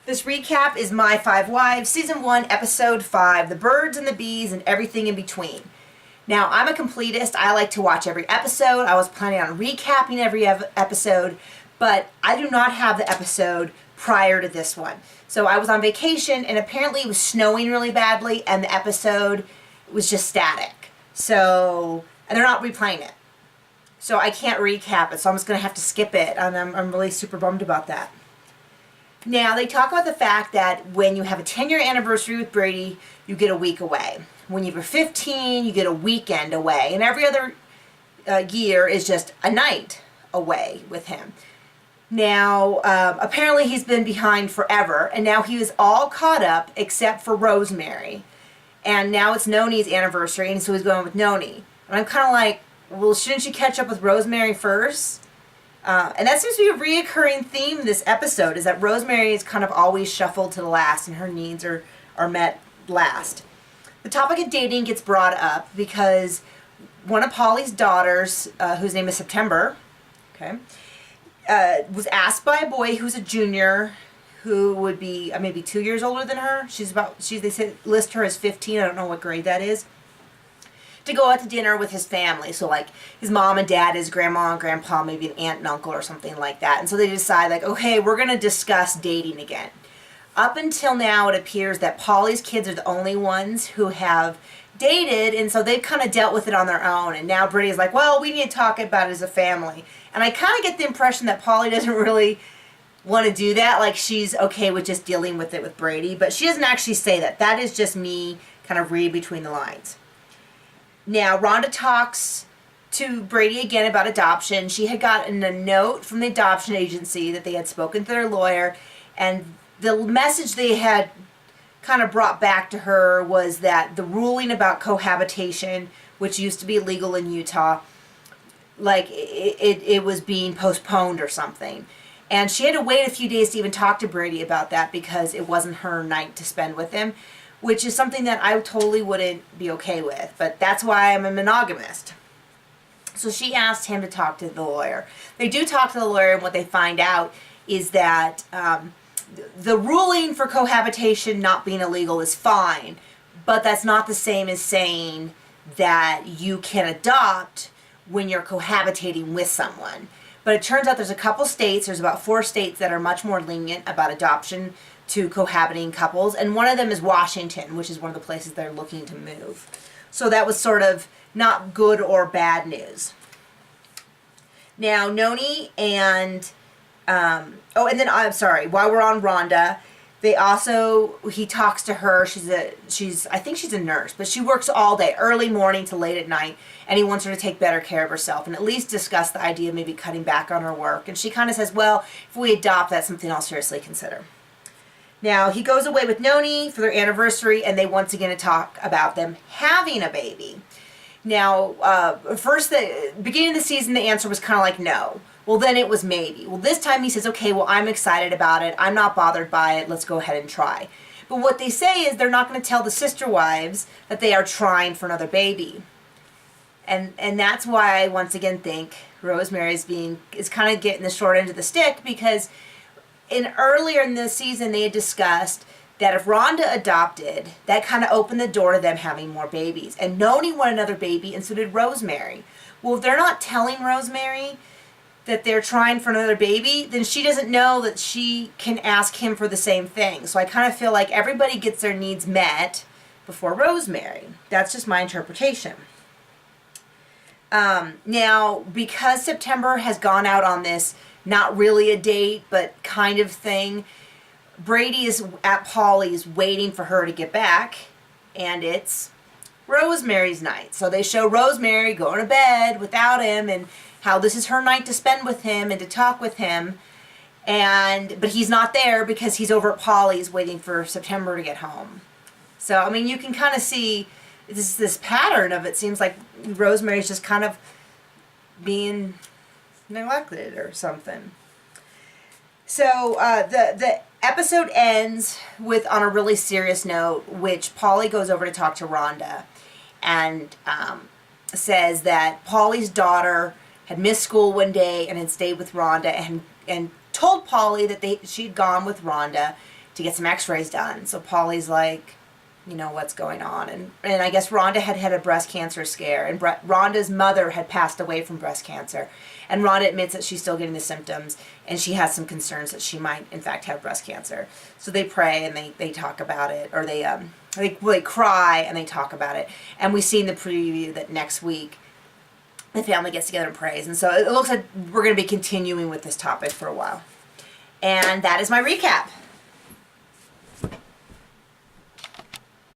This recap is My Five Wives, Season 1, Episode 5, The Birds and the Bees and Everything in Between. Now, I'm a completist. I like to watch every episode. I was planning on recapping every episode, but I do not have the episode prior to this one. So I was on vacation, and apparently it was snowing really badly, and the episode was just static. So, and they're not replaying it. So I can't recap it, so I'm just going to have to skip it, and I'm really super bummed about that. Now, they talk about the fact that when you have a 10-year anniversary with Brady, you get a week away. When you're 15, you get a weekend away. And every other year is just a night away with him. Now, apparently he's been behind forever, and now he is all caught up except for Rosemary. And now it's Nonie's anniversary, and so he's going with Nonie. And I'm kind of like, well, shouldn't you catch up with Rosemary first? And that seems to be a reoccurring theme in this episode, is that Rosemary is kind of always shuffled to the last, and her needs are met last. The topic of dating gets brought up because one of Polly's daughters, whose name is September, okay, was asked by a boy who's a junior, who would be maybe 2 years older than her. They said list her as 15. I don't know what grade that is. To go out to dinner with his family. So like his mom and dad, his grandma and grandpa, maybe an aunt and uncle or something like that. And so they decide like, okay, we're going to discuss dating again. Up until now, it appears that Polly's kids are the only ones who have dated, and so they've kind of dealt with it on their own. And now Brady's like, well, we need to talk about it as a family. And I kind of get the impression that Polly doesn't really want to do that. Like she's okay with just dealing with it with Brady, but she doesn't actually say that. That is just me kind of reading between the lines. Now, Rhonda talks to Brady again about adoption. She had gotten a note from the adoption agency that they had spoken to their lawyer, and the message they had kind of brought back to her was that the ruling about cohabitation, which used to be legal in Utah, like it was being postponed or something. And she had to wait a few days to even talk to Brady about that because it wasn't her night to spend with him, which is something that I totally wouldn't be okay with. But that's why I'm a monogamist. So she asked him to talk to the lawyer. They do talk to the lawyer, and what they find out is that the ruling for cohabitation not being illegal is fine, but that's not the same as saying that you can adopt when you're cohabitating with someone. But it turns out there's a couple states, there's about 4 states that are much more lenient about adoption to cohabiting couples, and one of them is Washington, which is one of the places they're looking to move. So that was sort of not good or bad news. Now, Nonie and while we're on Rhonda, he talks to her. I think she's a nurse, but she works all day, early morning to late at night, and he wants her to take better care of herself and at least discuss the idea of maybe cutting back on her work. And she kind of says, well, if we adopt, that's something I'll seriously consider. Now, he goes away with Nonie for their anniversary, and they once again talk about them having a baby. Now, first, the beginning of the season, the answer was kind of like no. Well, then it was maybe. Well, this time he says, okay, well, I'm excited about it. I'm not bothered by it. Let's go ahead and try. But what they say is they're not going to tell the sister wives that they are trying for another baby. And that's why I once again think Rosemary is kind of getting the short end of the stick, because earlier in the season they had discussed that if Rhonda adopted, that kind of opened the door to them having more babies. And Nonie wanted another baby, and so did Rosemary. Well, if they're not telling Rosemary that they're trying for another baby, then she doesn't know that she can ask him for the same thing. So I kind of feel like everybody gets their needs met before Rosemary. That's just my interpretation. Now, because September has gone out on this not really a date, but kind of thing, Brady is at Polly's waiting for her to get back, and it's Rosemary's night. So they show Rosemary going to bed without him, and how this is her night to spend with him and to talk with him. But he's not there because he's over at Polly's waiting for September to get home. So, I mean, you can kind of see this pattern of, it seems like Rosemary's just kind of being neglected or something. So the episode ends on a really serious note, which Polly goes over to talk to Rhonda and says that Polly's daughter had missed school one day and had stayed with Rhonda, and told Polly that she'd gone with Rhonda to get some x-rays done. So Polly's like, you know, what's going on? And I guess Rhonda had a breast cancer scare, and Rhonda's mother had passed away from breast cancer. And Rhonda admits that she's still getting the symptoms, and she has some concerns that she might, in fact, have breast cancer. So they pray and they talk about it, or they cry and they talk about it. And we see in the preview that next week the family gets together and prays. And so it looks like we're going to be continuing with this topic for a while. And that is my recap.